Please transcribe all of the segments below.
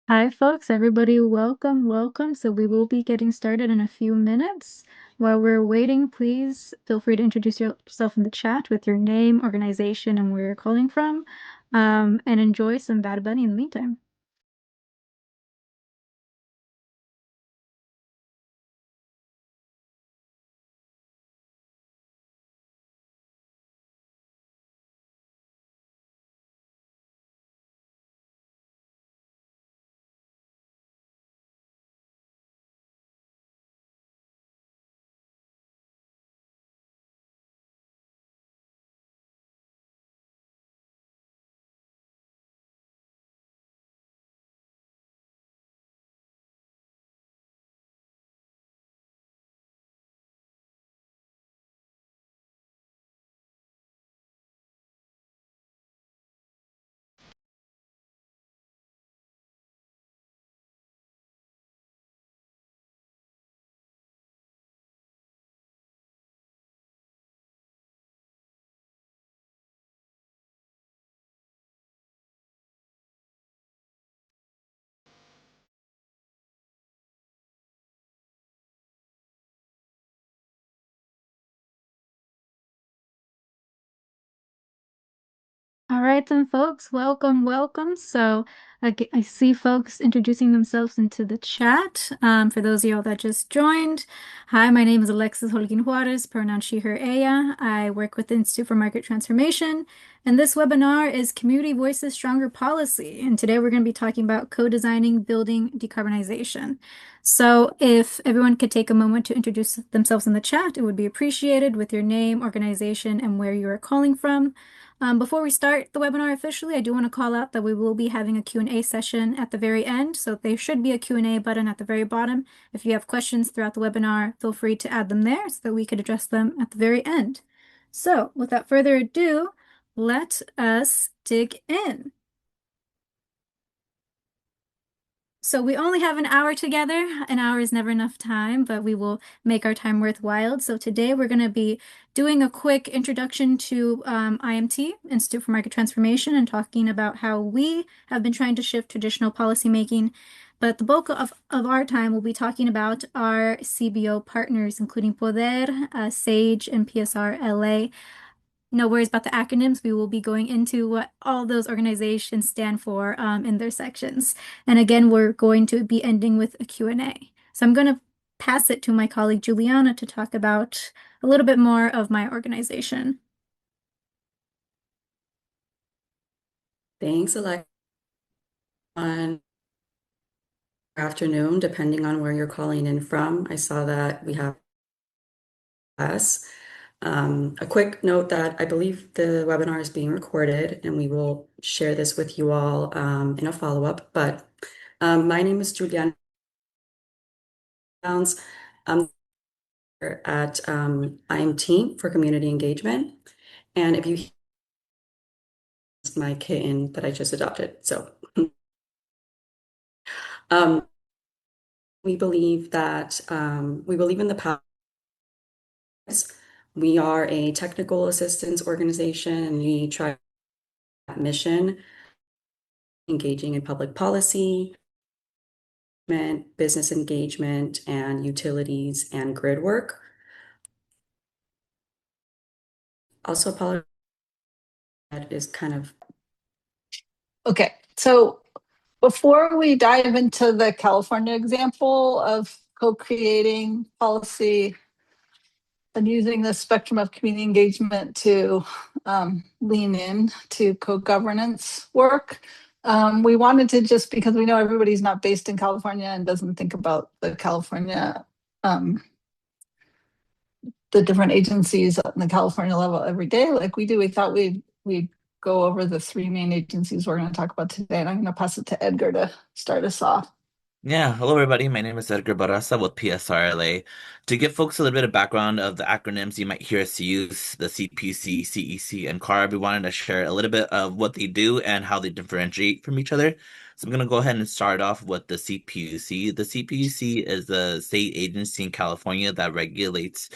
Hi, folks. Everybody, welcome. So we will be getting started in a few minutes. While we're waiting, please feel free to introduce yourself in the chat with your name, organization, and where you're calling from, and enjoy some Bad Bunny in the meantime. All right, then, folks, welcome. So I see folks introducing themselves into the chat. For those of y'all that just joined, hi, my name is Alexis Holguin Juarez, pronoun she, her, ella. I work with the Institute for Market Transformation, and this webinar is Community Voices Stronger Policy. And today we're going to be talking about co-designing, building decarbonization. So if everyone could take a moment to introduce themselves in the chat, it would be appreciated with your name, organization, and where you are calling from. Before we start the webinar officially, I do want to call out that we will be having a Q&A session at the very end. So there should be a Q&A button at the very bottom. If you have questions throughout the webinar, feel free to add them there so that we could address them at the very end. So without further ado, let us dig in. So we only have an hour together. An hour is never enough time, but we will make our time worthwhile. So today we're going to be doing a quick introduction to IMT, Institute for Market Transformation, and talking about how we have been trying to shift traditional policymaking. But the bulk of our time will be talking about our CBO partners, including Poder, SAGE, and PSR LA. No worries about the acronyms. We will be going into what all those organizations stand for in their sections. And again, we're going to be ending with a Q&A. So I'm going to pass it to my colleague Juliana to talk about a little bit more of my organization. Thanks, Alexa. Good afternoon, depending on where you're calling in from. I saw that we have us. A quick note that I believe the webinar is being recorded, and we will share this with you all in a follow-up. But my name is Juliana. I'm at IMT for Community Engagement, and if you my kitten that I just adopted, so we believe that we believe in the power. We are a technical assistance organization, and we try that mission, engaging in public policy, business engagement, and utilities and grid work. Also, apologize, that is kind of okay. So before we dive into the California example of co-creating policy and using the spectrum of community engagement to lean in to co-governance work, we wanted to, just because we know everybody's not based in California and doesn't think about the California, the different agencies on the California level every day like we do, we thought we'd go over the three main agencies we're going to talk about today. And I'm going to pass it to Edgar to start us off. Yeah, hello everybody. My name is Edgar Barraza with PSRLA. To give folks a little bit of background of the acronyms you might hear us use, the CPC, CEC, and CARB, we wanted to share a little bit of what they do and how they differentiate from each other. So I'm going to go ahead and start off with the CPUC. The CPUC is the state agency in California that regulates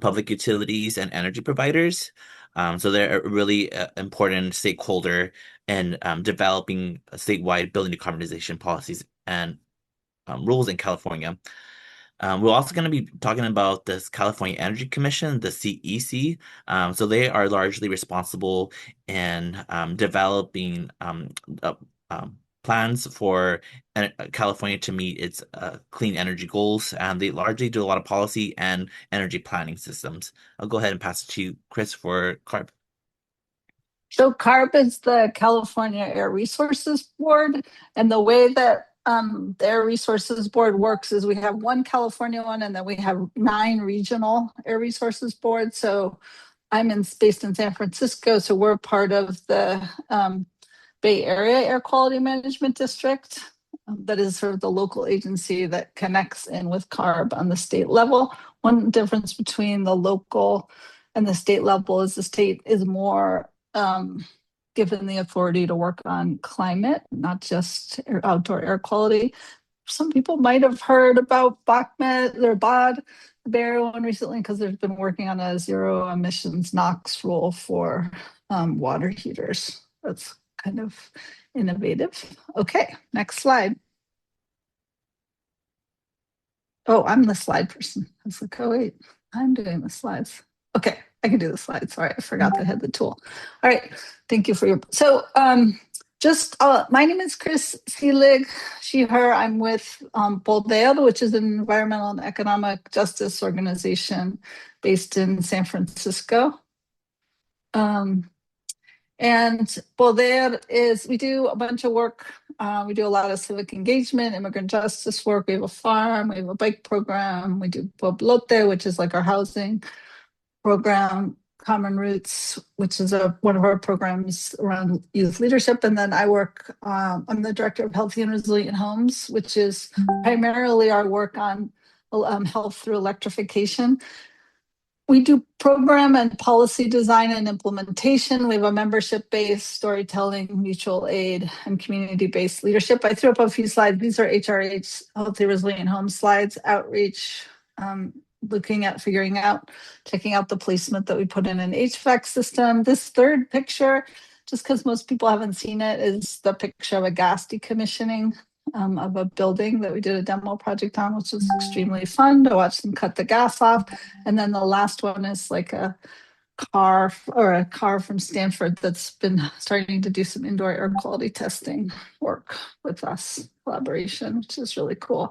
public utilities and energy providers. So they're a really important stakeholder in developing statewide building decarbonization policies and rules in California. We're also going to be talking about this California Energy Commission, the CEC. So they are largely responsible in developing plans for California to meet its clean energy goals, and they largely do a lot of policy and energy planning systems. I'll go ahead and pass it to you, Chris, for CARB. So CARB is the California Air Resources Board, and the way that the Air Resources Board works is we have one California one, and then we have 9 regional Air Resources Boards. So based in San Francisco, so we're part of the Bay Area Air Quality Management District. That is sort of the local agency that connects in with CARB on the state level. One difference between the local and the state level is the state is more given the authority to work on climate, not just outdoor air quality. Some people might have heard about BACMET or BOD, the Bay Area one recently, because they've been working on a zero emissions NOx rule for water heaters. That's kind of innovative. Okay, next slide. Oh, I'm the slide person. I was like, oh, wait, I'm doing the slides. Okay, I can do the slides. Sorry, I forgot that I had the tool. All right, thank you for your. So, my name is Chris Seelig, she, her. I'm with Bolder, which is an environmental and economic justice organization based in San Francisco. And Bolder we do a bunch of work. We do a lot of civic engagement, immigrant justice work. We have a farm, we have a bike program. We do Poblote, which is like our housing program, Common Roots, which is one of our programs around youth leadership. And then I'm the director of Healthy and Resilient Homes, which is primarily our work on health through electrification. We do program and policy design and implementation. We have a membership-based storytelling, mutual aid, and community-based leadership. I threw up a few slides. These are HRH, Healthy Resilient Home slides, outreach, looking at checking out the placement that we put in an HVAC system. This third picture, just because most people haven't seen it, is the picture of a gas decommissioning of a building that we did a demo project on, which was extremely fun to watch them cut the gas off. And then the last one is like a car from Stanford that's been starting to do some indoor air quality testing work with us, collaboration, which is really cool.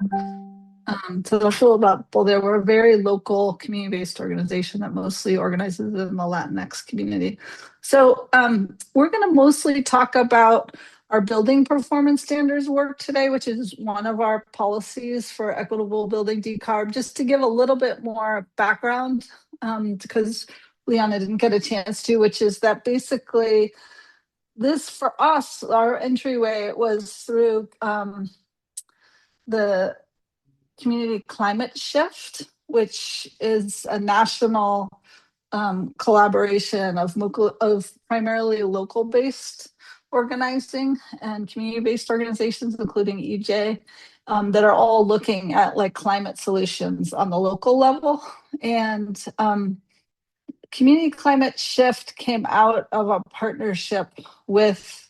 So that's all about Boulder. We're a very local community-based organization that mostly organizes in the Latinx community. So we're going to mostly talk about our building performance standards work today, which is one of our policies for equitable building decarb. Just to give a little bit more background, because Liana didn't get a chance to, which is that basically this for us, our entryway was through the Community Climate Shift, which is a national collaboration of primarily local-based organizing and community-based organizations, including EJ, that are all looking at like climate solutions on the local level. And Community Climate Shift came out of a partnership with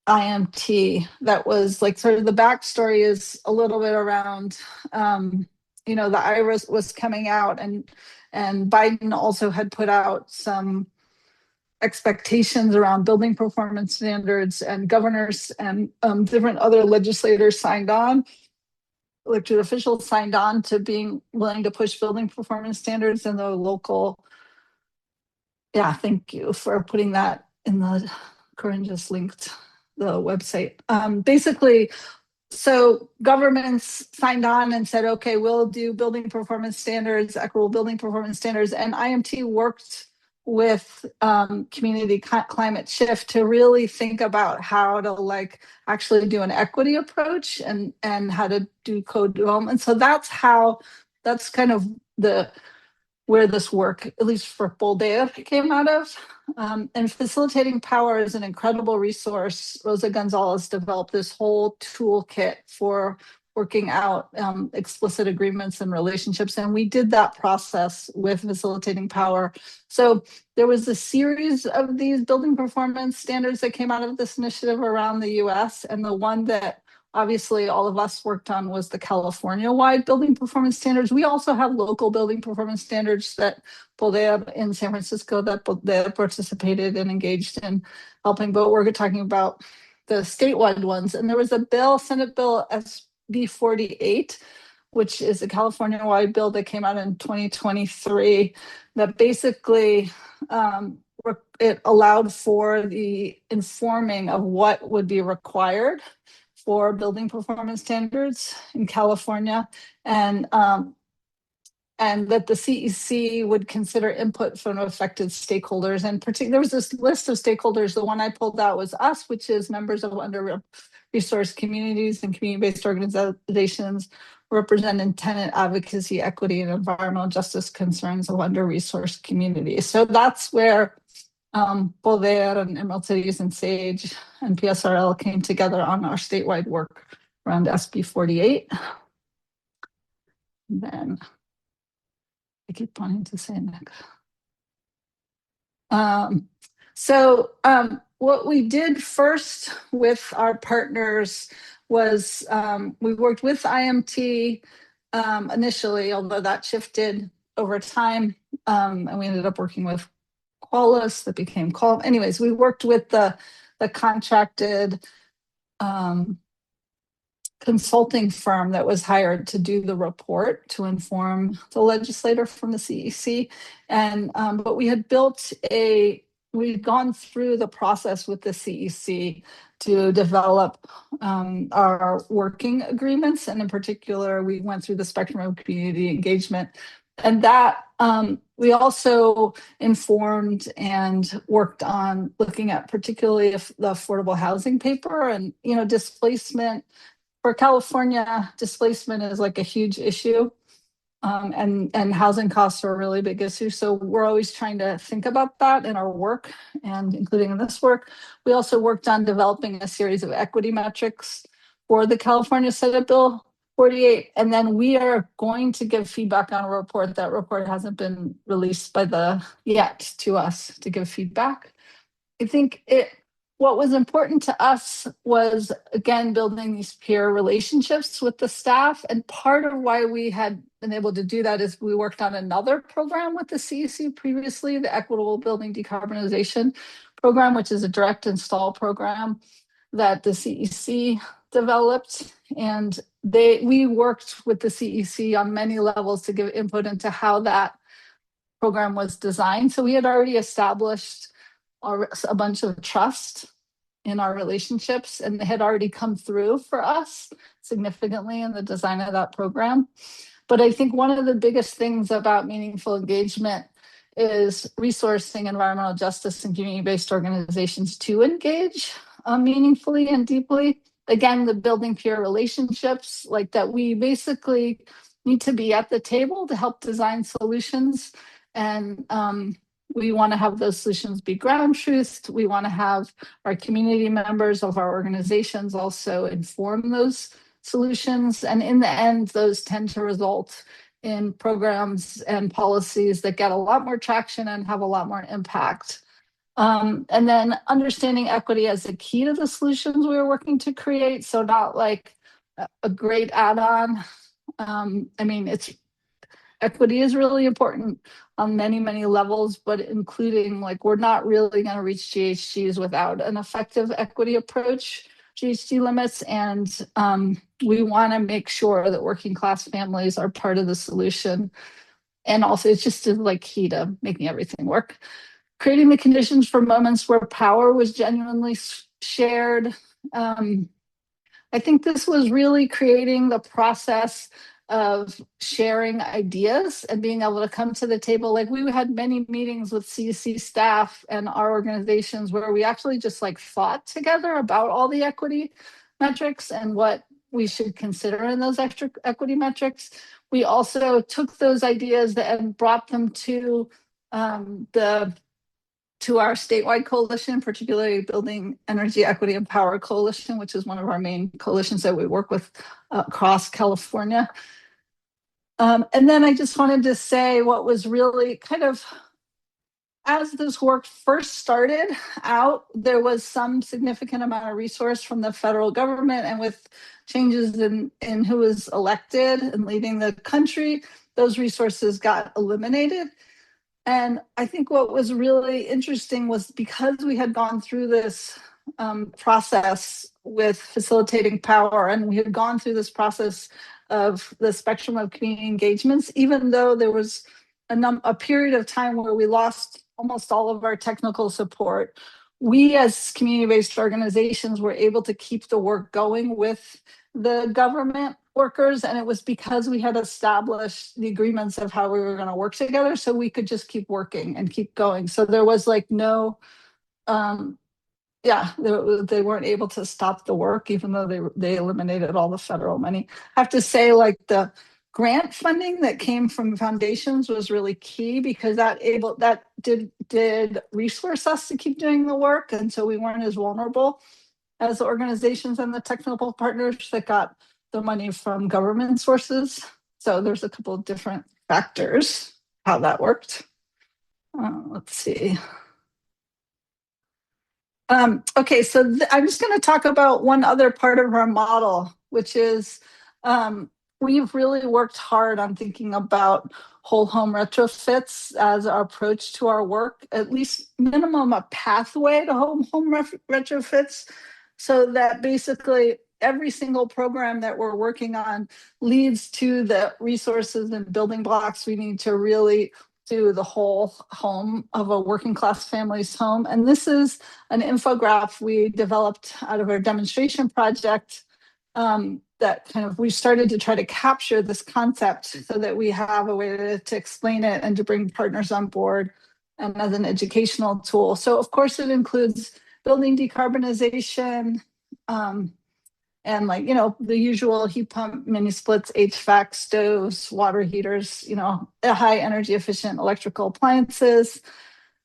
IMT that was like sort of the backstory is a little bit around, the IRIS was coming out and Biden also had put out some expectations around building performance standards, and governors and different other legislators signed on, elected officials signed on to being willing to push building performance standards in the local. Yeah, thank you for putting that in the Corinne just linked the website. Basically, so governments signed on and said, okay, we'll do building performance standards, equitable building performance standards. And IMT worked with community climate shift to really think about how to like actually do an equity approach and how to do co-development. So that's kind of the where this work, at least for Boldea, came out of. And facilitating power is an incredible resource. Rosa Gonzalez developed this whole toolkit for working out explicit agreements and relationships. And we did that process with facilitating power. So there was a series of these building performance standards that came out of this initiative around the US. And the one that obviously all of us worked on was the California-wide building performance standards. We also have local building performance standards that Boldea in San Francisco that Boldea participated and engaged in helping, but we're talking about the statewide ones. And there was a bill, Senate Bill SB 48, which is a California-wide bill that came out in 2023 that basically it allowed for the informing of what would be required for building performance standards in California, and that the CEC would consider input from affected stakeholders. And there was this list of stakeholders. The one I pulled out was us, which is members of under-resourced communities and community-based organizations representing tenant advocacy, equity, and environmental justice concerns of under-resourced communities. So that's where Boldea and Emerald Cities and SAGE and PSRL came together on our statewide work around SB 48. And then I keep wanting to say next. What we did first with our partners was we worked with IMT initially, although that shifted over time, and we ended up working with Qualis that became Qual. Anyways, we worked with the contracted consulting firm that was hired to do the report to inform the legislator from the CEC. And but we had we'd gone through the process with the CEC to develop our working agreements. And in particular, we went through the spectrum of community engagement. And that we also informed and worked on looking at particularly the affordable housing paper and, displacement. For California, displacement is like a huge issue, and housing costs are a really big issue. So we're always trying to think about that in our work, and including in this work. We also worked on developing a series of equity metrics for the California Senate Bill 48, and then we are going to give feedback on a report. That report hasn't been released yet to us to give feedback. I think what was important to us was, again, building these peer relationships with the staff. And part of why we had been able to do that is we worked on another program with the CEC previously, the Equitable Building Decarbonization Program, which is a direct install program that the CEC developed. And we worked with the CEC on many levels to give input into how that program was designed. So we had already established a bunch of trust in our relationships, and they had already come through for us significantly in the design of that program. But I think one of the biggest things about meaningful engagement is resourcing environmental justice and community-based organizations to engage meaningfully and deeply. Again, the building peer relationships, like that we basically need to be at the table to help design solutions. And we want to have those solutions be ground truthed. We want to have our community members of our organizations also inform those solutions. And in the end, those tend to result in programs and policies that get a lot more traction and have a lot more impact. And then understanding equity as a key to the solutions we were working to create. So not like a great add-on. Equity is really important on many, many levels, but including we're not really going to reach GHGs without an effective equity approach, GHG limits. And we want to make sure that working class families are part of the solution. And also it's just key to making everything work. Creating the conditions for moments where power was genuinely shared. I think this was really creating the process of sharing ideas and being able to come to the table. Like we had many meetings with CEC staff and our organizations where we actually just like thought together about all the equity metrics and what we should consider in those extra equity metrics. We also took those ideas and brought them to the to our statewide coalition, particularly Building Energy Equity and Power Coalition, which is one of our main coalitions that we work with across California. And then I just wanted to say what was really kind of, as this work first started out, there was some significant amount of resource from the federal government, and with changes in who was elected and leading the country, those resources got eliminated. And I think what was really interesting was because we had gone through this process with facilitating power, and we had gone through this process of the spectrum of community engagements, even though there was a period of time where we lost almost all of our technical support, we as community-based organizations were able to keep the work going with the government workers, and it was because we had established the agreements of how we were going to work together, so we could just keep working and keep going. So there was like no they weren't able to stop the work, even though they eliminated all the federal money. I have to say, like, the grant funding that came from foundations was really key, because that did resource us to keep doing the work, and so we weren't as vulnerable as the organizations and the technical partners that got the money from government sources. So there's a couple of different factors how that worked. Let's see. Okay, so I'm just going to talk about one other part of our model, which is we've really worked hard on thinking about whole home retrofits as our approach to our work, at least minimum a pathway to home retrofits, so that basically every single program that we're working on leads to the resources and building blocks we need to really do the whole home of a working class family's home. And this is an infographic we developed out of our demonstration project that kind of we started to try to capture this concept so that we have a way to explain it and to bring partners on board and as an educational tool. So of course it includes building decarbonization, and like, the usual heat pump, mini splits, HVAC, stoves, water heaters, high energy efficient electrical appliances.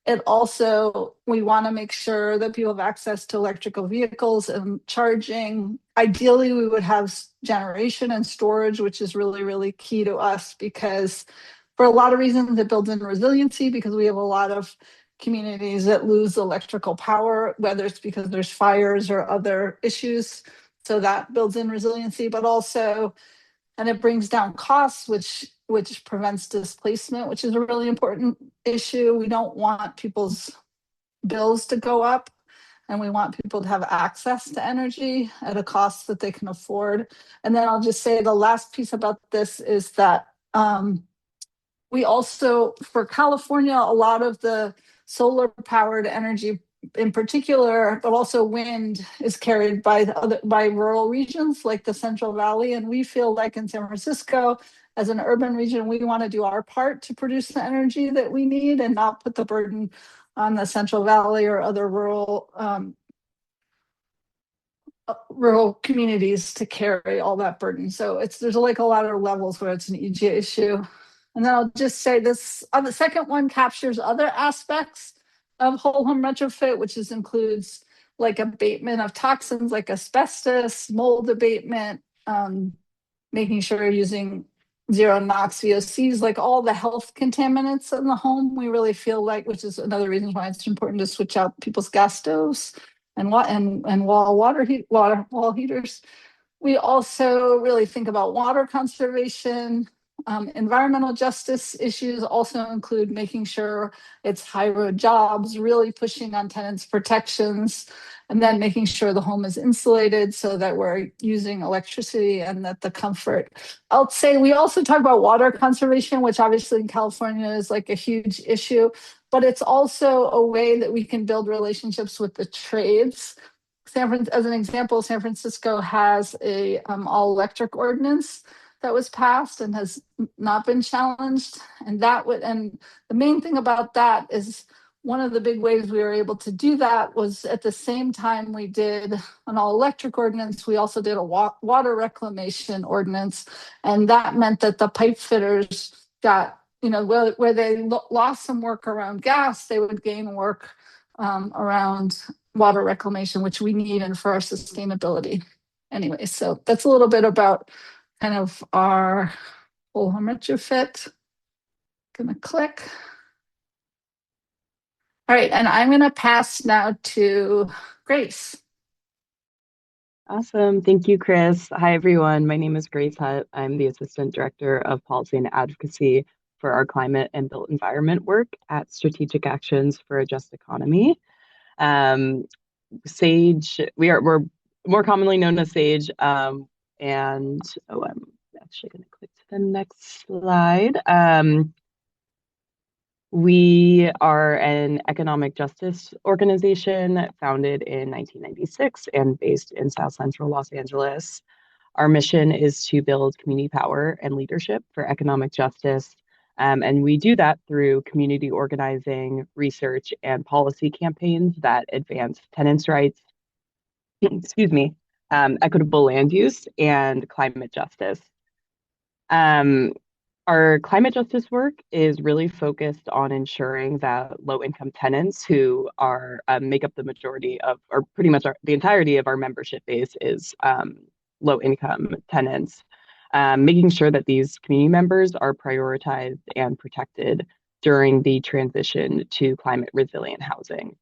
It also, we want to make sure that people have access to electrical vehicles and charging. Ideally, we would have generation and storage, which is really, really key to us, because for a lot of reasons it builds in resiliency, because we have a lot of communities that lose electrical power, whether it's because there's fires or other issues. So that builds in resiliency, but also, and it brings down costs, which prevents displacement, which is a really important issue. We don't want people's bills to go up, and we want people to have access to energy at a cost that they can afford. And then I'll just say the last piece about this is that we also, for California, a lot of the solar powered energy in particular, but also wind, is carried by rural regions like the Central Valley. And we feel like in San Francisco, as an urban region, we want to do our part to produce the energy that we need and not put the burden on the Central Valley or other rural communities to carry all that burden. So there's like a lot of levels where it's an EG issue. And then I'll just say this, the second one captures other aspects of whole home retrofit, which includes like abatement of toxins like asbestos, mold abatement, making sure you're using zero NOx VOCs, like all the health contaminants in the home. We really feel like, which is another reason why it's important to switch out people's gas stoves and wall heaters. We also really think about water conservation. Environmental justice issues also include making sure it's high road jobs, really pushing on tenants' protections, and then making sure the home is insulated so that we're using electricity and that the comfort. I'll say we also talk about water conservation, which obviously in California is like a huge issue, but it's also a way that we can build relationships with the trades. As an example, San Francisco has a all electric ordinance. that was passed and has not been challenged. And the main thing about that is one of the big ways we were able to do that was at the same time we did an all electric ordinance, we also did a water reclamation ordinance. And that meant that the pipe fitters got, where they lost some work around gas, they would gain work around water reclamation, which we need and for our sustainability. Anyway, so that's a little bit about kind of our whole retrofit. Gonna click. All right, and I'm gonna pass now to Grace. Awesome. Thank you, Chris. Hi, everyone. My name is Grace Hutt. I'm the Assistant Director of Policy and Advocacy for our climate and built environment work at Strategic Actions for a Just Economy. SAGE, we're more commonly known as SAGE. And I'm actually going to click to the next slide. We are an economic justice organization founded in 1996 and based in South Central Los Angeles. Our mission is to build community power and leadership for economic justice. And we do that through community organizing, research, and policy campaigns that advance tenants' rights, excuse me, equitable land use, and climate justice. Um, our climate justice work is really focused on ensuring that low-income tenants who are make up the majority of, or pretty much the entirety of our membership base is low-income tenants, making sure that these community members are prioritized and protected during the transition to climate resilient housing.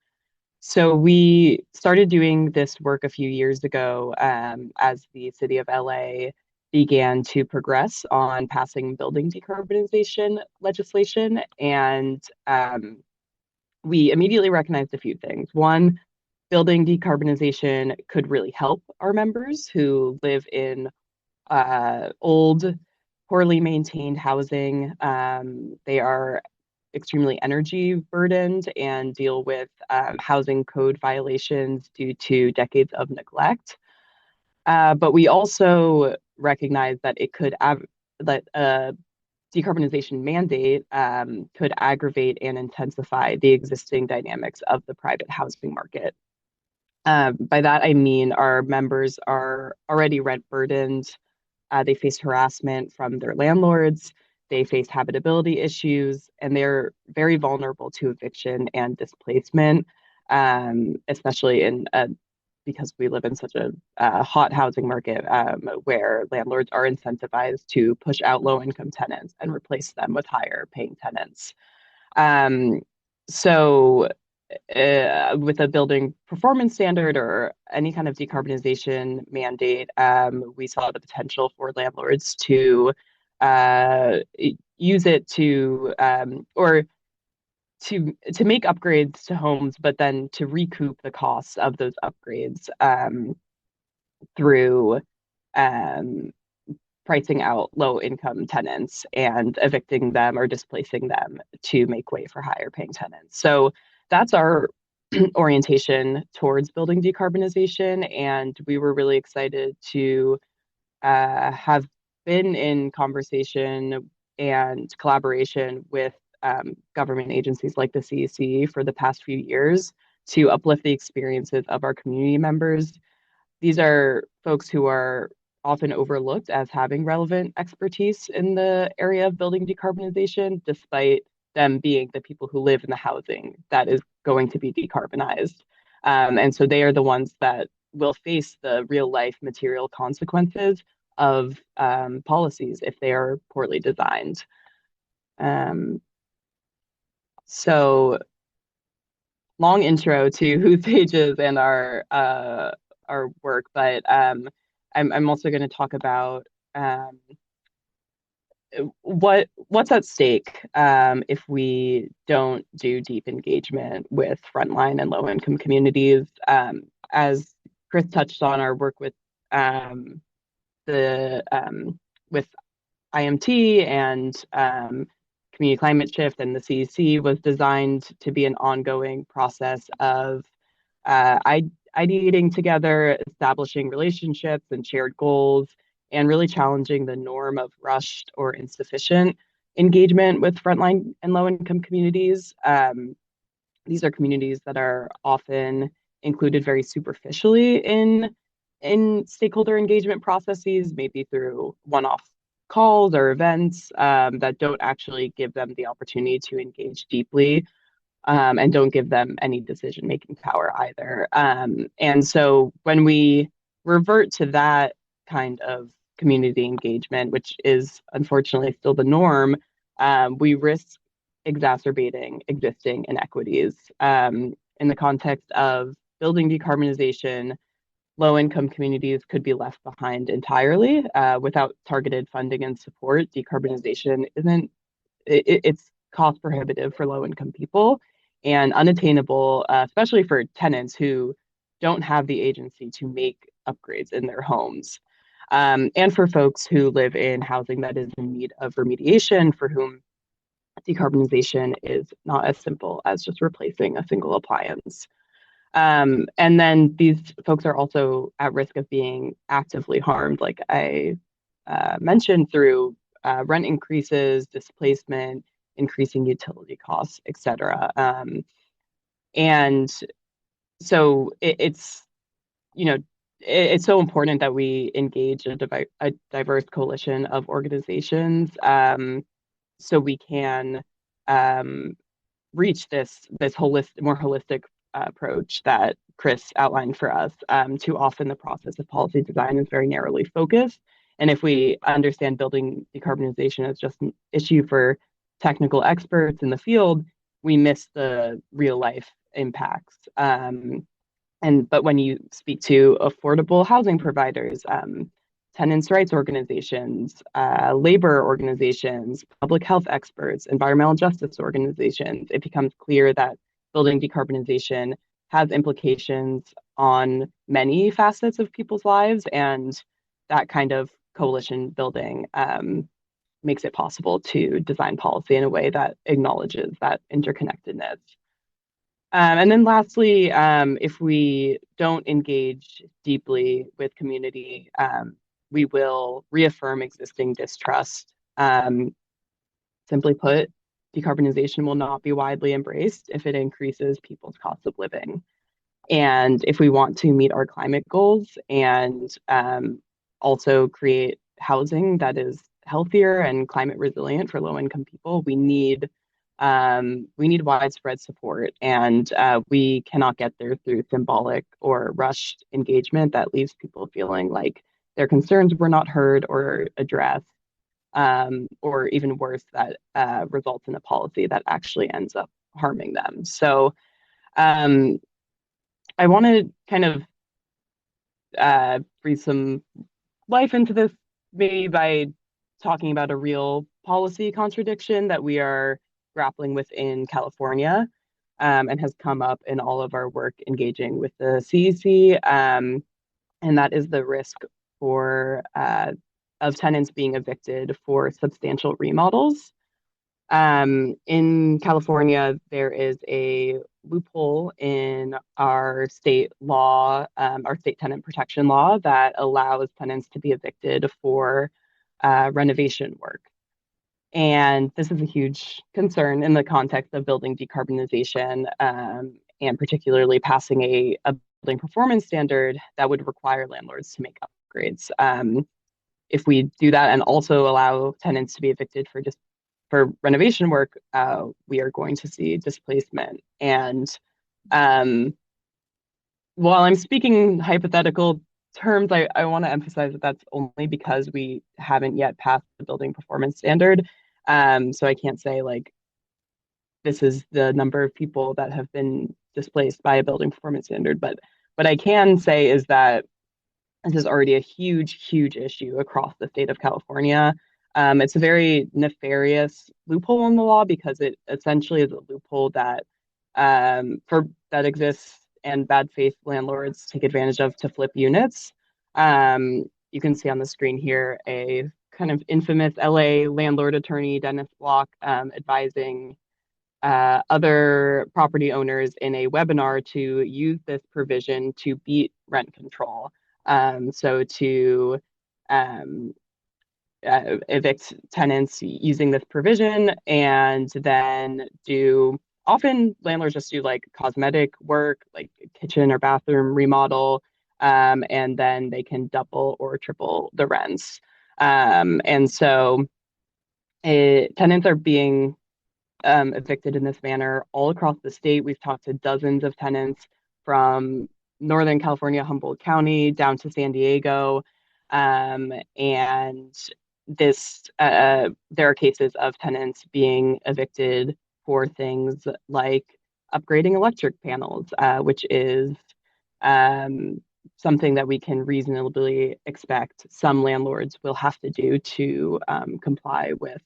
So we started doing this work a few years ago as the city of LA began to progress on passing building decarbonization legislation. And we immediately recognized a few things. One, building decarbonization could really help our members who live in old, poorly maintained housing. They are extremely energy burdened and deal with housing code violations due to decades of neglect. But we also recognize that that a decarbonization mandate could aggravate and intensify the existing dynamics of the private housing market. By that, I mean our members are already rent burdened. They face harassment from their landlords. They face habitability issues, and they're very vulnerable to eviction and displacement, especially because we live in such a hot housing market where landlords are incentivized to push out low-income tenants and replace them with higher-paying tenants. Um, so with a building performance standard or any kind of decarbonization mandate, we saw the potential for landlords to use it or to make upgrades to homes, but then to recoup the costs of those upgrades through um, pricing out low income tenants and evicting them or displacing them to make way for higher paying tenants. So that's our orientation towards building decarbonization. And we were really excited to have been in conversation and collaboration with government agencies like the CEC for the past few years to uplift the experiences of our community members. These are folks who are often overlooked as having relevant expertise in the area of building decarbonization, despite them being the people who live in the housing that is going to be decarbonized. And so they are the ones that will face the real life material consequences of policies if they are poorly designed. So long intro to who Sage is and our work, but I'm also going to talk about what's at stake if we don't do deep engagement with frontline and low income communities. As Chris touched on, our work the with IMT and community climate shift and the CEC was designed to be an ongoing process of ideating together, establishing relationships and shared goals, and really challenging the norm of rushed or insufficient engagement with frontline and low income communities. These are communities that are often included very superficially in stakeholder engagement processes, maybe through one-off calls or events that don't actually give them the opportunity to engage deeply and don't give them any decision-making power either. And so when we revert to that kind of community engagement, which is unfortunately still the norm, we risk exacerbating existing inequities. In the context of building decarbonization, low-income communities could be left behind entirely without targeted funding and support. Decarbonization isn't it's cost prohibitive for low income people and unattainable, especially for tenants who don't have the agency to make upgrades in their homes. And for folks who live in housing that is in need of remediation, for whom decarbonization is not as simple as just replacing a single appliance. And then these folks are also at risk of being actively harmed, like I mentioned, through rent increases, displacement, increasing utility costs, et cetera. And so it's, you know, it's so important that we engage a diverse coalition of organizations so we can um, reach this more holistic approach that Chris outlined for us. Too often, the process of policy design is very narrowly focused, and if we understand building decarbonization as just an issue for technical experts in the field, we miss the real life impacts. But when you speak to affordable housing providers, tenants' rights organizations, labor organizations, public health experts, environmental justice organizations, it becomes clear that building decarbonization has implications on many facets of people's lives, and that kind of coalition building makes it possible to design policy in a way that acknowledges that interconnectedness. And then lastly, if we don't engage deeply with community, we will reaffirm existing distrust. Simply put, decarbonization will not be widely embraced if it increases people's cost of living. And if we want to meet our climate goals and also create housing that is healthier and climate resilient for low income people, we need widespread support, and we cannot get there through symbolic or rushed engagement that leaves people feeling like their concerns were not heard or addressed, or even worse, that results in a policy that actually ends up harming them. So um, I want to kind of breathe some life into this, maybe by talking about a real policy contradiction that we are grappling with in California, and has come up in all of our work engaging with the CEC, and that is the risk for of tenants being evicted for substantial remodels. In California, there is a loophole in our state law, our state tenant protection law, that allows tenants to be evicted for renovation work. And this is a huge concern in the context of building decarbonization, and particularly passing a building performance standard that would require landlords to make upgrades. If we do that and also allow tenants to be evicted for renovation work, we are going to see displacement. And um, while I'm speaking hypothetical terms, I want to emphasize that that's only because we haven't yet passed the building performance standard. So I can't say like this is the number of people that have been displaced by a building performance standard, but what I can say is that this is already a huge, huge issue across the state of California. It's a very nefarious loophole in the law because it essentially is a loophole that exists and bad faith landlords take advantage of to flip units. You can see on the screen here a kind of infamous LA landlord attorney, Dennis Block, advising other property owners in a webinar to use this provision to beat rent control. So to um, evict tenants using this provision, and then do often landlords just do like cosmetic work, like kitchen or bathroom remodel, and then they can double or triple the rents. And so tenants are being evicted in this manner all across the state. We've talked to dozens of tenants from Northern California, Humboldt County, down to San Diego. And there are cases of tenants being evicted for things like upgrading electric panels, which is um, something that we can reasonably expect some landlords will have to do to comply with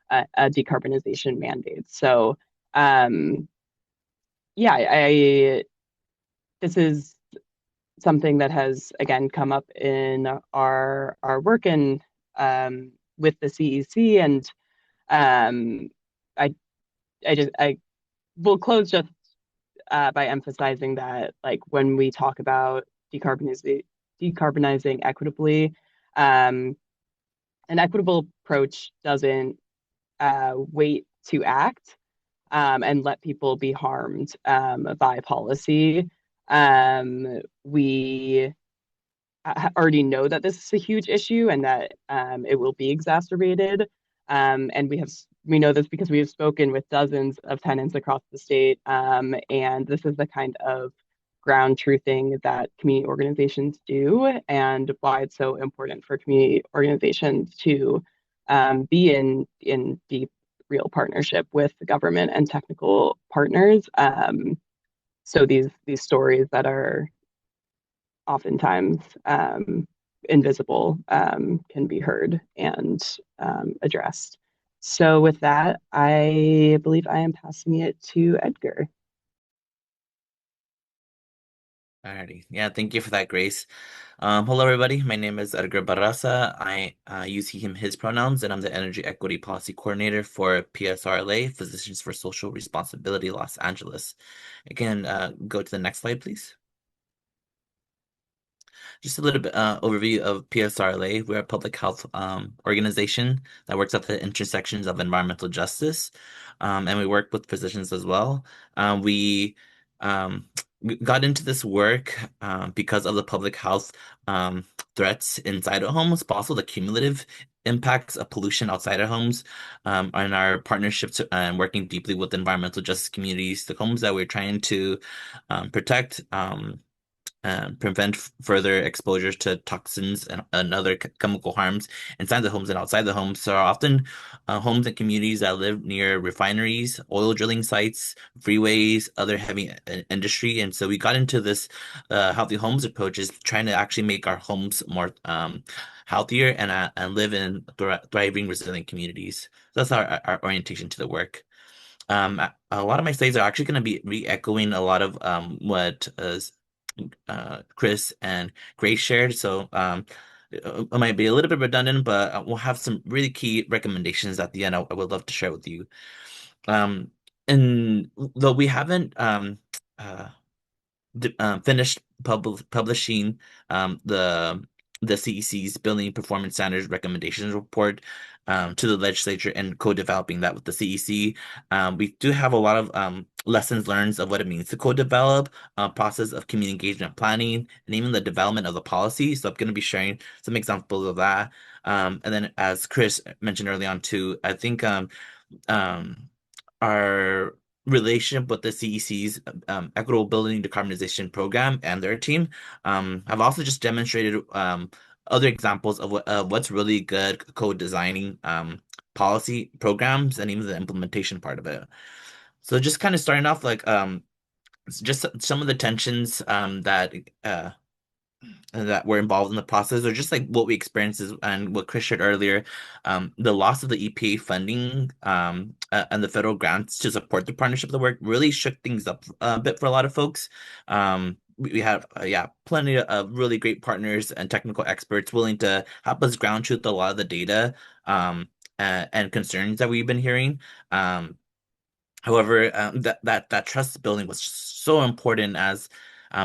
a decarbonization mandate. So, um, yeah, this is something that has again come up in our work and with the CEC, and um, I I will close just by emphasizing that like when we talk about decarbonizing equitably, um, an equitable approach doesn't wait to act and let people be harmed by policy. We already know that this is a huge issue and that it will be exacerbated. And we know this because we have spoken with dozens of tenants across the state. And this is the kind of ground truthing that community organizations do, and why it's so important for community organizations to be in deep, real partnership with the government and technical partners. So these stories that are oftentimes invisible can be heard and addressed. So with that, I believe I am passing it to Edgar. Alrighty. Yeah, thank you for that, Grace. Hello, everybody. My name is Edgar Barraza. I use he, him, his pronouns, and I'm the Energy Equity Policy Coordinator for PSRLA, Physicians for Social Responsibility, Los Angeles. Again, go to the next slide, please. Just a little bit overview of PSRLA. We're a public health organization that works at the intersections of environmental justice, and we work with physicians as well. Um, we got into this work because of the public health threats inside of homes, but also the cumulative impacts of pollution outside of homes, and our partnerships and working deeply with environmental justice communities, the homes that we're trying to protect. Prevent further exposure to toxins and other chemical harms inside the homes and outside the homes. So often homes and communities that live near refineries, oil drilling sites, freeways, other heavy industry. And so we got into this healthy homes approach, is trying to actually make our homes more healthier and live in thriving, resilient communities. So that's our orientation to the work. A lot of my slides are actually going to be re-echoing a lot of what Chris and Grace shared. So it might be a little bit redundant, but we'll have some really key recommendations at the end I would love to share with you. Um, and though we haven't uh, finished publishing the CEC's Building Performance Standards Recommendations Report to the legislature and co-developing that with the CEC. We do have a lot of lessons learned of what it means to co-develop, process of community engagement planning, and even the development of the policy. So I'm going to be sharing some examples of that. And then, as Chris mentioned early on too, I think um, our relationship with the CEC's Equitable Building Decarbonization Program and their team have also just demonstrated other examples of what's really good co-designing policy programs and even the implementation part of it. So just kind of starting off like just some of the tensions that were involved in the process, or just like what we experienced and what Chris shared earlier, the loss of the EPA funding and the federal grants to support the partnership of the work really shook things up a bit for a lot of folks. We have yeah, plenty of really great partners and technical experts willing to help us ground truth a lot of the data and concerns that we've been hearing. However, that trust building was so important as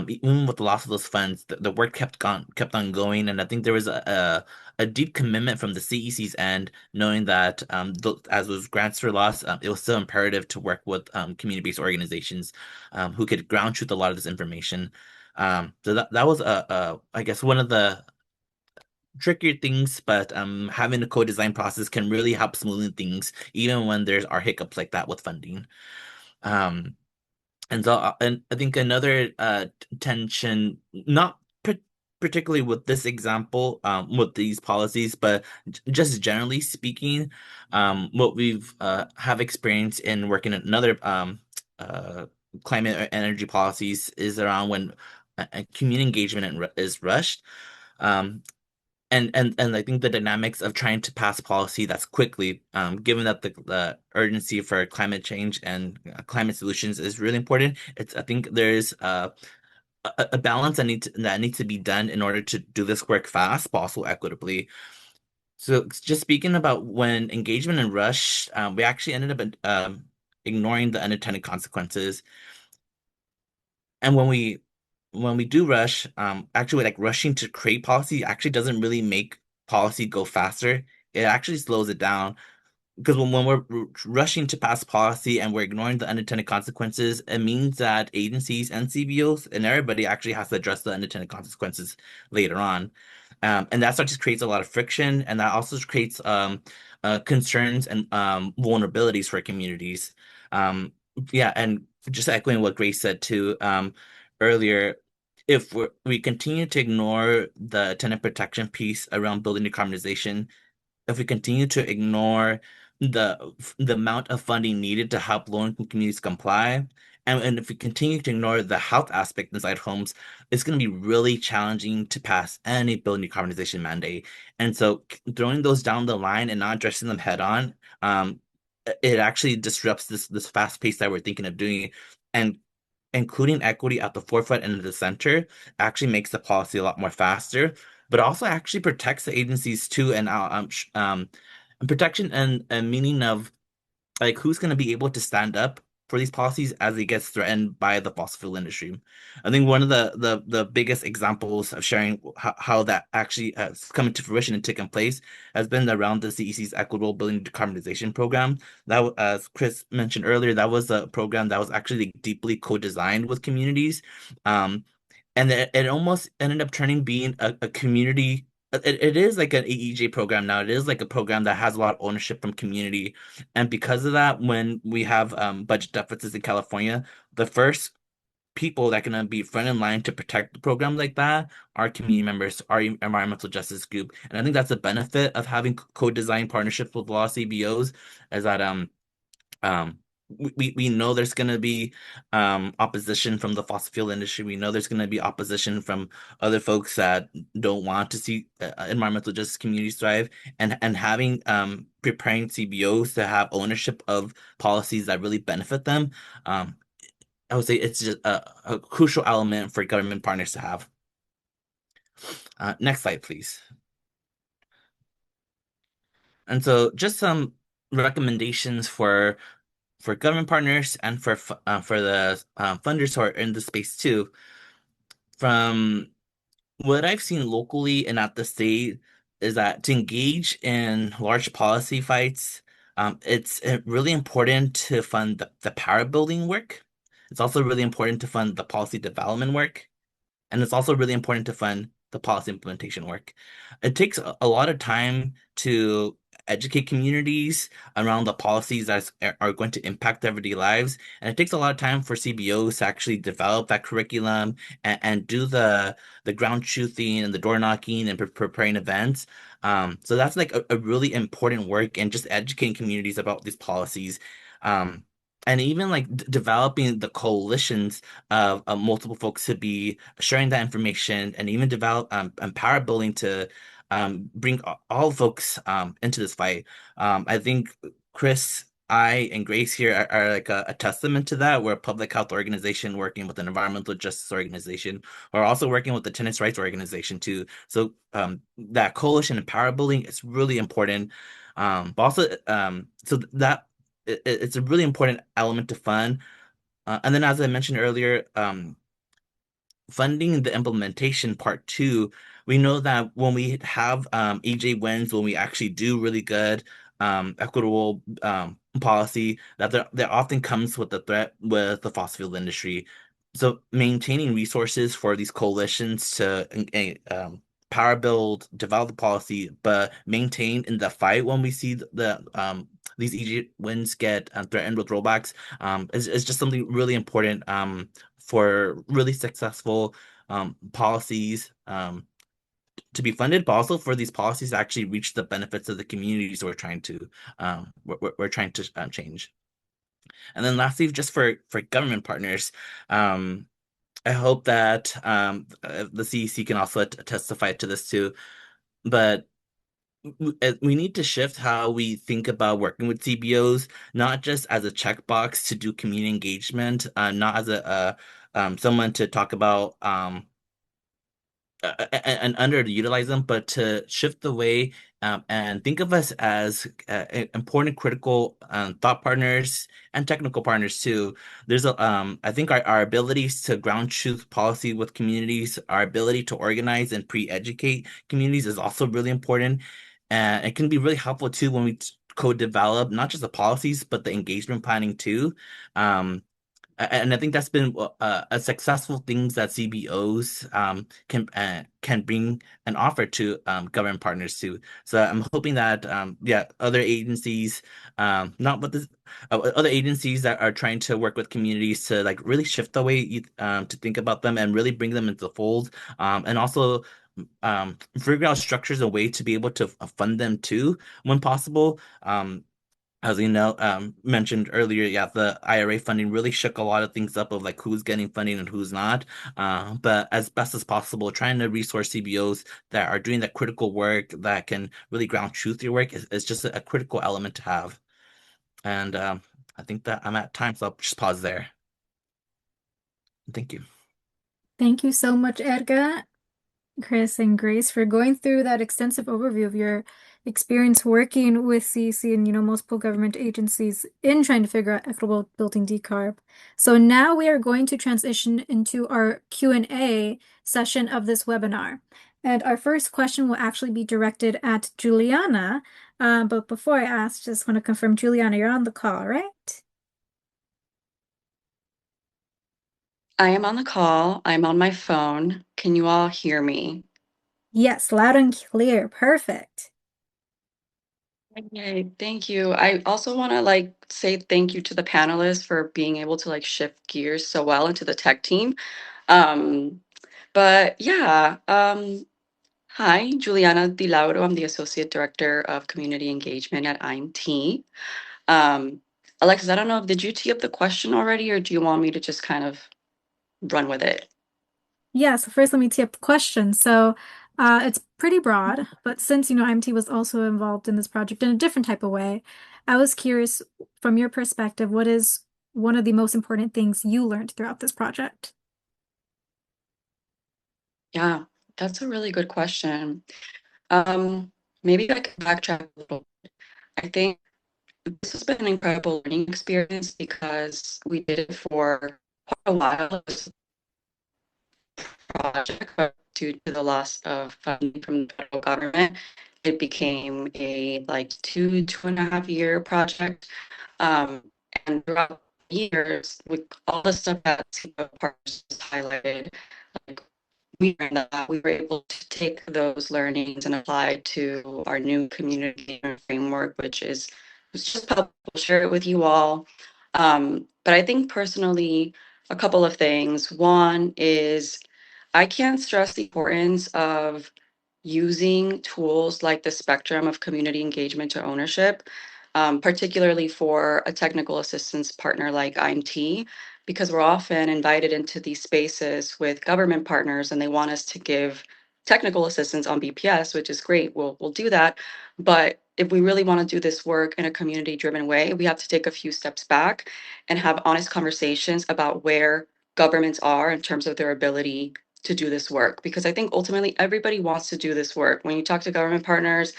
Even with the loss of those funds, the work kept on going, and I think there was a deep commitment from the CEC's end, knowing that th as those grants were lost, it was still imperative to work with community-based organizations who could ground truth a lot of this information. So that was I guess one of the trickier things, but having a co-design process can really help smoothen things, even when there's are hiccups like that with funding. Um, and I think another tension, not particularly with this example, with these policies, but just generally speaking, what we've have experienced in working in another uh, climate or energy policies is around when community engagement is rushed. Um, and I think the dynamics of trying to pass policy that's quickly, given that the urgency for climate change and climate solutions is really important. I think there's a balance that needs to be done in order to do this work fast, but also equitably. So just speaking about when engagement and rush, we actually ended up ignoring the unintended consequences. And when we do rush, actually like rushing to create policy actually doesn't really make policy go faster. It actually slows it down because when we're rushing to pass policy and we're ignoring the unintended consequences, it means that agencies and CBOs and everybody actually has to address the unintended consequences later on. And that just creates a lot of friction, and that also creates concerns and vulnerabilities for communities. Um, yeah, and just echoing what Grace said too earlier, if we continue to ignore the tenant protection piece around building decarbonization, if we continue to ignore the amount of funding needed to help low-income communities comply, and if we continue to ignore the health aspect inside homes, it's going to be really challenging to pass any building decarbonization mandate. And so throwing those down the line and not addressing them head on, it actually disrupts this fast pace that we're thinking of doing. And including equity at the forefront and in the center actually makes the policy a lot more faster, but also actually protects the agencies too, and protection and meaning of like who's going to be able to stand up for these policies as it gets threatened by the fossil fuel industry. I think one of the biggest examples of sharing how that actually has come into fruition and taken place has been around the CEC's Equitable Building Decarbonization Program. As Chris mentioned earlier, that was a program that was actually deeply co-designed with communities. Um, and it almost ended up turning being a community. It is like an EEJ program now. It is like a program that has a lot of ownership from community, and because of that, when we have budget deficits in California, the first people that are gonna be front in line to protect the program like that are community members, our environmental justice group, and I think that's a benefit of having co-design partnerships with law CBOs, is that um, we know there's going to be opposition from the fossil fuel industry. We know there's going to be opposition from other folks that don't want to see environmental justice communities thrive. And having preparing CBOs to have ownership of policies that really benefit them, um, I would say it's just a crucial element for government partners to have. Next slide, please. And so just some recommendations for government partners and for the funders who are in the space too. From what I've seen locally and at the state is that to engage in large policy fights, it's really important to fund the power building work. It's also really important to fund the policy development work. And it's also really important to fund the policy implementation work. It takes a lot of time to educate communities around the policies that are going to impact their everyday lives. And it takes a lot of time for CBOs to actually develop that curriculum and do the ground truthing and the door knocking and preparing events. So that's like a really important work in just educating communities about these policies. Um, and even like developing the coalitions of multiple folks to be sharing that information and even develop empower building to bring all folks into this fight. I think Chris, I, and Grace here are like a testament to that. We're a public health organization working with an environmental justice organization. We're also working with the tenants' rights organization too. So that coalition and power building is really important. But also, so that it's a really important element to fund. And then, as I mentioned earlier, funding the implementation part too, we know that when we have EJ wins, when we actually do really good equitable policy, that there often comes with the threat with the fossil fuel industry. So maintaining resources for these coalitions to power build, develop the policy, but maintain in the fight when we see these EG wins get threatened with rollbacks is just something really important for really successful policies to be funded, but also for these policies to actually reach the benefits of the communities we're trying to change. And then lastly, just for government partners, um, I hope that the CEC can also testify to this too. But we need to shift how we think about working with CBOs, not just as a checkbox to do community engagement, not as a someone to talk about and underutilize them, but to shift the way and think of us as important, critical thought partners and technical partners too. I think our abilities to ground truth policy with communities, our ability to organize and pre-educate communities is also really important. And it can be really helpful too when we co-develop not just the policies, but the engagement planning too. Um, and I think that's been a successful things that CBOs can bring and offer to government partners too. So I'm hoping that yeah, other agencies, not with this, other agencies that are trying to work with communities to like really shift the way to think about them and really bring them into the fold, and also figure out structures and way to be able to fund them too when possible. As you know, mentioned earlier, yeah, the IRA funding really shook a lot of things up of like who's getting funding and who's not. But as best as possible, trying to resource CBOs that are doing that critical work that can really ground truth your work is just a critical element to have. And I think that I'm at time, so I'll just pause there. Thank you. Thank you so much, Edgar, Chris, and Grace for going through that extensive overview of your experience working with CEC and, multiple government agencies in trying to figure out equitable building decarb. So now we are going to transition into our Q&A session of this webinar. And our first question will actually be directed at Juliana. But before I ask, just want to confirm, Juliana, you're on the call, right? I am on the call. I'm on my phone. Can you all hear me? Yes, loud and clear. Perfect. Okay, thank you. I also want to like say thank you to the panelists for being able to like shift gears so well into the tech team. Um, but yeah, hi, Juliana Di Lauro. I'm the Associate Director of Community Engagement at IMT. Um, Alexis, I don't know, did you tee up the question already, or do you want me to just kind of run with it? Yeah, so first let me tee up the question. So it's pretty broad, but since, IMT was also involved in this project in a different type of way, I was curious from your perspective, what is one of the most important things you learned throughout this project? Yeah, that's a really good question. Um, Maybe I can backtrack a little. I think this has been an incredible learning experience because we did it for quite a while. This project, but due to the loss of funding from the federal government, it became a like 2.5 year project. Um, and throughout the years, with all the stuff that CEPA partners just highlighted, like we learned that we were able to take those learnings and apply to our new community framework, which is was just helpful to share it with you all. But I think personally, a couple of things. One is I can't stress the importance of using tools like the spectrum of community engagement to ownership, particularly for a technical assistance partner like IMT, because we're often invited into these spaces with government partners and they want us to give technical assistance on BPS, which is great. We'll do that. But if we really want to do this work in a community driven way, we have to take a few steps back and have honest conversations about where governments are in terms of their ability to do this work. Because I think ultimately everybody wants to do this work. When you talk to government partners,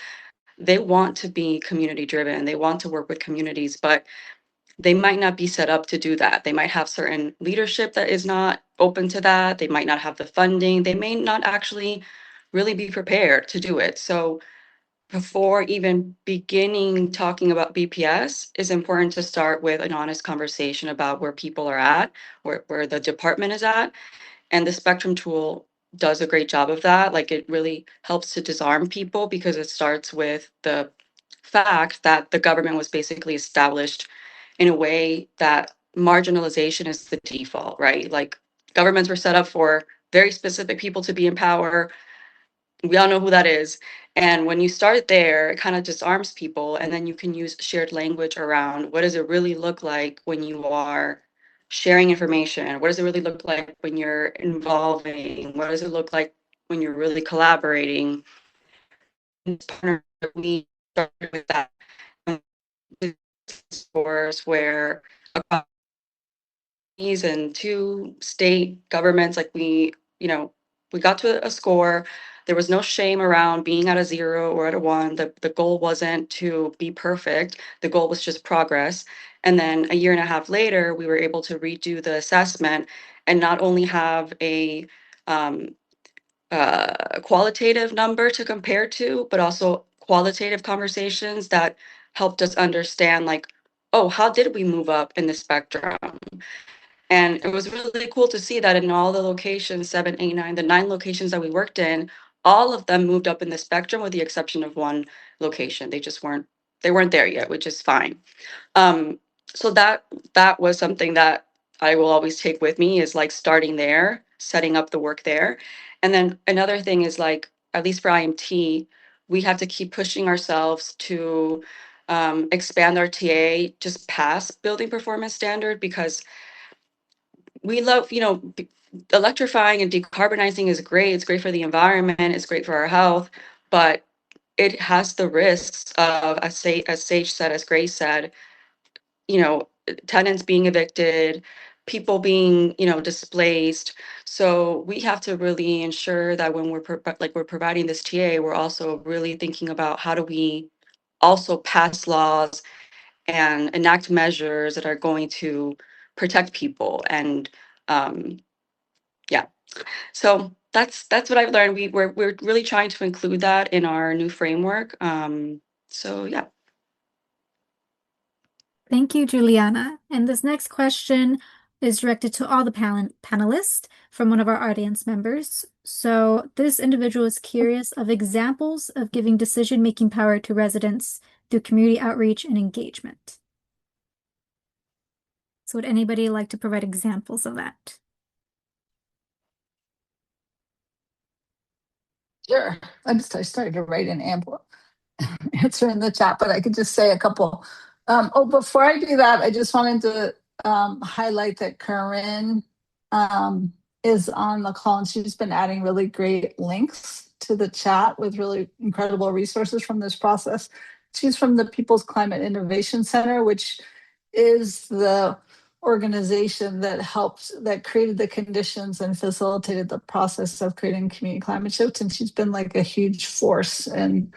they want to be community driven, they want to work with communities, but they might not be set up to do that. They might have certain leadership that is not open to that. They might not have the funding. They may not actually really be prepared to do it. So before even beginning talking about BPS, it's important to start with an honest conversation about where people are at, where the department is at. And the spectrum tool does a great job of that. Like it really helps to disarm people because it starts with the fact that the government was basically established in a way that marginalization is the default, right? Like governments were set up for very specific people to be in power. We all know who that is. And when you start there, it kind of disarms people. And then you can use shared language around what does it really look like when you are sharing information? What does it really look like when you're involving? What does it look like when you're really collaborating? We started with that scores where and two state governments, like we got to a score. There was no shame around being at a 0 or at a 1. The goal wasn't to be perfect. The goal was just progress. And then a year and a half later, we were able to redo the assessment and not only have um, qualitative number to compare to, but also qualitative conversations that helped us understand, like, oh, how did we move up in the spectrum? And it was really cool to see that in all the locations, 7, 8, 9, the 9 locations that we worked in, all of them moved up in the spectrum with the exception of one location. They weren't there yet, which is fine. Um, so that was something that I will always take with me, is like starting there, setting up the work there. And then another thing is, like, at least for IMT, we have to keep pushing ourselves to expand our TA just past building performance standard, because we love, electrifying and decarbonizing is great. It's great for the environment. It's great for our health, but it has the risks of, as Sage said, as Grace said, you know, tenants being evicted, people being, displaced. So we have to really ensure that when we're providing this TA, we're also really thinking about how do we also pass laws and enact measures that are going to protect people. And um, yeah, so that's what I've learned. We're really trying to include that in our new framework. So yeah. Thank you, Juliana. And this next question is directed to all the panelists from one of our audience members. So this individual is curious of examples of giving decision-making power to residents through community outreach and engagement. So would anybody like to provide examples of that? Sure. I started to write an answer in the chat, but I could just say a couple. Before I do that, I just wanted to highlight that Corinne is on the call, and she's been adding really great links to the chat with really incredible resources from this process. She's from the People's Climate Innovation Center, which is the organization that created the conditions and facilitated the process of creating community climate shift. And she's been like a huge force in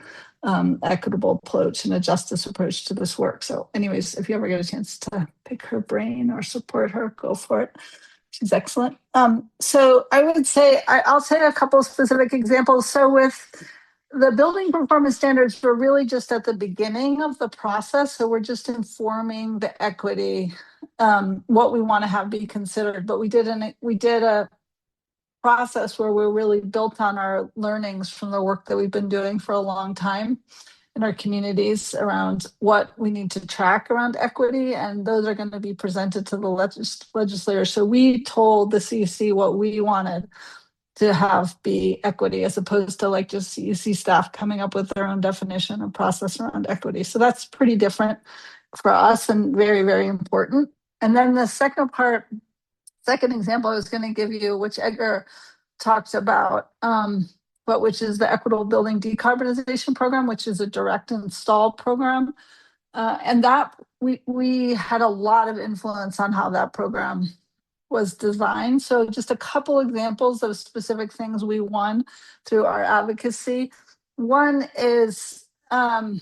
equitable approach and a justice approach to this work. So anyways, if you ever get a chance to pick her brain or support her, go for it. She's excellent. So I would say, I'll say a couple of specific examples. So with the building performance standards, we're really just at the beginning of the process. So we're just informing the equity, what we want to have be considered. But we did a process where we're really built on our learnings from the work that we've been doing for a long time in our communities around what we need to track around equity, and those are going to be presented to the legislators. So we told the CEC what we wanted to have be equity, as opposed to like just CEC staff coming up with their own definition and process around equity. So that's pretty different for us and very, very important. And then the second example I was going to give you, which Edgar talks about, but which is the Equitable Building Decarbonization Program, which is a direct install program. And that we had a lot of influence on how that program was designed. So just a couple examples of specific things we won through our advocacy. One is that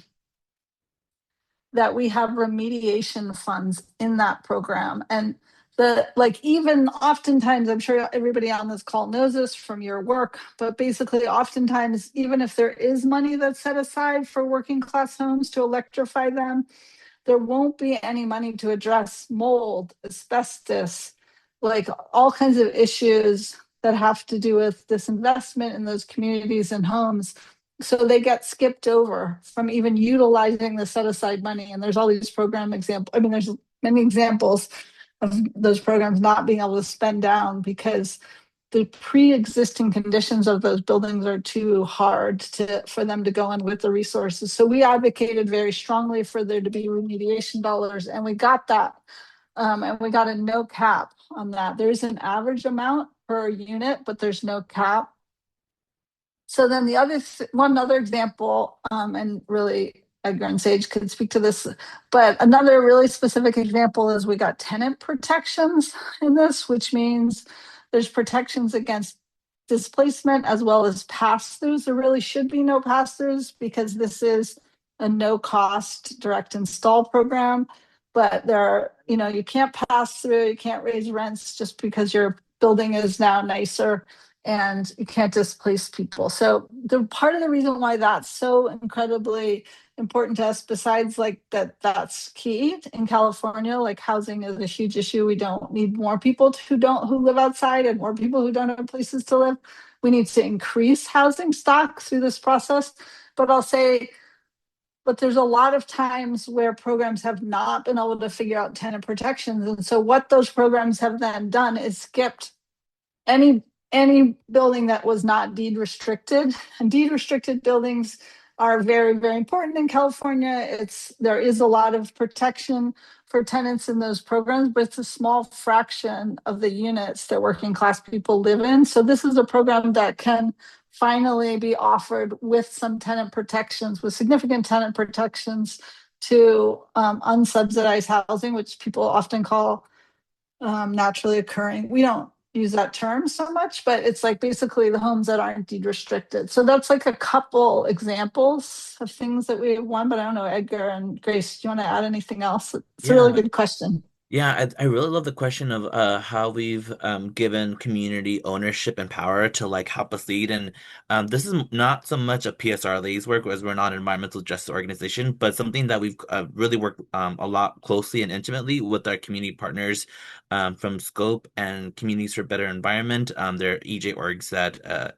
that we have remediation funds in that program. And the like even oftentimes, I'm sure everybody on this call knows this from your work, but basically oftentimes, even if there is money that's set aside for working class homes to electrify them, there won't be any money to address mold, asbestos, like all kinds of issues that have to do with disinvestment in those communities and homes. So they get skipped over from even utilizing the set aside money. And there's all these program examples. I mean, there's many examples of those programs not being able to spend down because the pre-existing conditions of those buildings are too hard for them to go in with the resources. So we advocated very strongly for there to be remediation dollars, and we got that. And we got a no cap on that. There's an average amount per unit, but there's no cap. So then one other example, and really Edgar and Sage could speak to this, but another really specific example is we got tenant protections in this, which means there's protections against displacement as well as pass-throughs. There really should be no pass-throughs because this is a no-cost direct install program. But there are, you can't pass through, you can't raise rents just because your building is now nicer, and you can't displace people. So the part of the reason why that's so incredibly important to us, besides like that's key in California, like housing is a huge issue. We don't need more people who live outside and more people who don't have places to live. We need to increase housing stock through this process. But I'll say, but there's a lot of times where programs have not been able to figure out tenant protections. And so what those programs have then done is skipped any building that was not deed restricted. And deed restricted buildings are very, very important in California. There is a lot of protection for tenants in those programs, but it's a small fraction of the units that working class people live in. So this is a program that can finally be offered with some tenant protections, with significant tenant protections to unsubsidized housing, which people often call naturally occurring. We don't use that term so much, but it's like basically the homes that aren't deed restricted. So that's like a couple examples of things that we won, but I don't know, Edgar and Grace, do you want to add anything else? It's a really Yeah. good question. Yeah, I really love the question of how we've given community ownership and power to like help us lead. And this is not so much a PSRLA's work as we're not an environmental justice organization, but something that we've really worked a lot closely and intimately with our community partners from Scope and Communities for Better Environment. They're EJ orgs that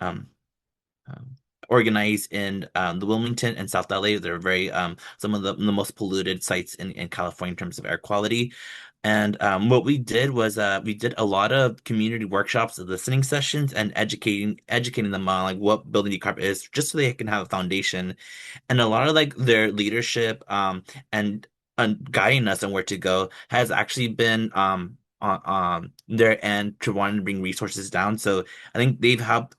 um, um, organized in the Wilmington and South LA. They're very some of the most polluted sites in California in terms of air quality. And what we did was we did a lot of community workshops, listening sessions, and educating them on like what building decarb is, just so they can have a foundation and a lot of like their leadership and guiding us on where to go has actually been on their end to wanting to bring resources down. So I think they've helped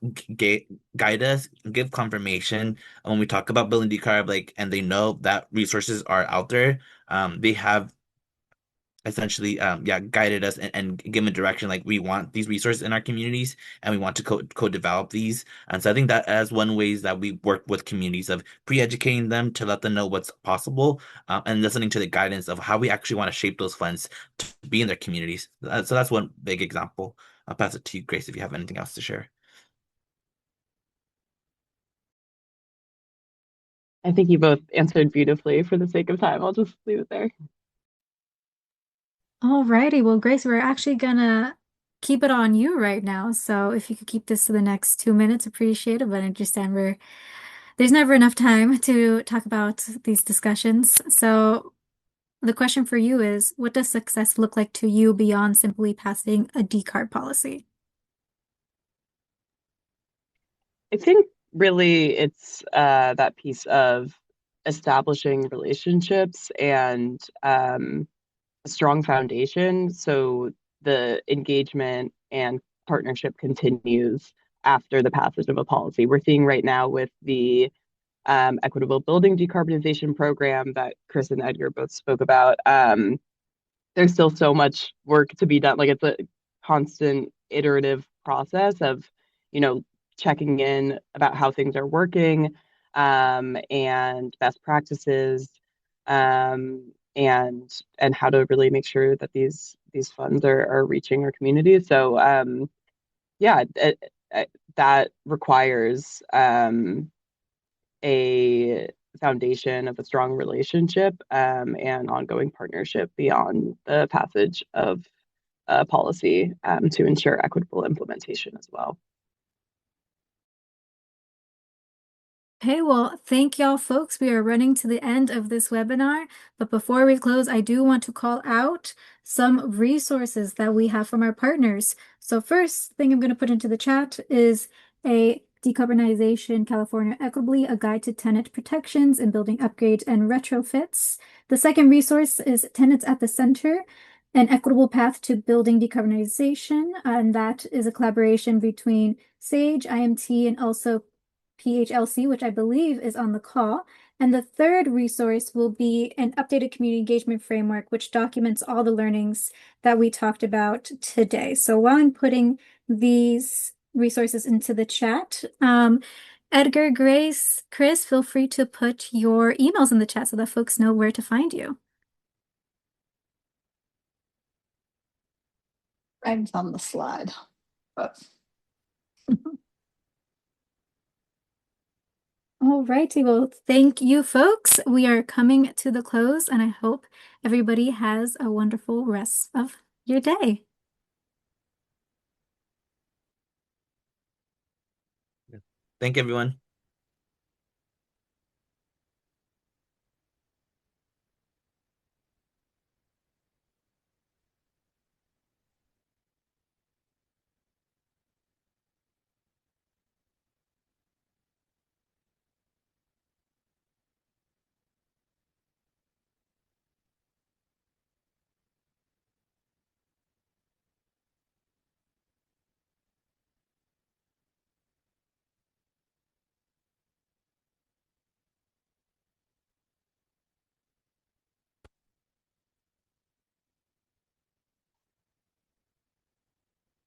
guide us, give confirmation when we talk about building decarb, like, and they know that resources are out there. They have essentially yeah guided us and given direction like we want these resources in our communities and we want to co-develop these, and so I think that as one ways that we work with communities of pre-educating them to let them know what's possible, and listening to the guidance of how we actually want to shape those funds to be in their communities. So that's one big example. I'll pass it to you, Grace, if you have anything else to share. I think you both answered beautifully. For the sake of time, I'll just leave it there. Alrighty, well, Grace, we're actually gonna keep it on you right now. So if you could keep this to the next 2 minutes, appreciate it. But I understand there's never enough time to talk about these discussions. So the question for you is, what does success look like to you beyond simply passing a decarb policy? I think really it's that piece of establishing relationships and a strong foundation. So the engagement and partnership continues after the passage of a policy. We're seeing right now with the equitable building decarbonization program that Chris and Edgar both spoke about. There's still so much work to be done. Like it's a constant iterative process of, you know, checking in about how things are working, and best practices. and how to really make sure that these funds are reaching our communities. So yeah, that requires a foundation of a strong relationship and ongoing partnership beyond the passage of policy to ensure equitable implementation as well. Okay, well, thank y'all, folks. We are running to the end of this webinar, but before we close, I do want to call out some resources that we have from our partners. So first thing I'm going to put into the chat is a Decarbonization California Equitably, a guide to tenant protections and building upgrades and retrofits. The second resource is Tenants at the Center, an equitable path to building decarbonization, and that is a collaboration between SAGE, IMT, and also PHLC, which I believe is on the call. And the third resource will be an updated community engagement framework, which documents all the learnings that we talked about today. So while I'm putting these resources into the chat, Edgar, Grace, Chris, feel free to put your emails in the chat so that folks know where to find you. I'm on the slide, but All righty. Well, thank you, folks. We are coming to the close, and I hope everybody has a wonderful rest of your day. Thank you, everyone.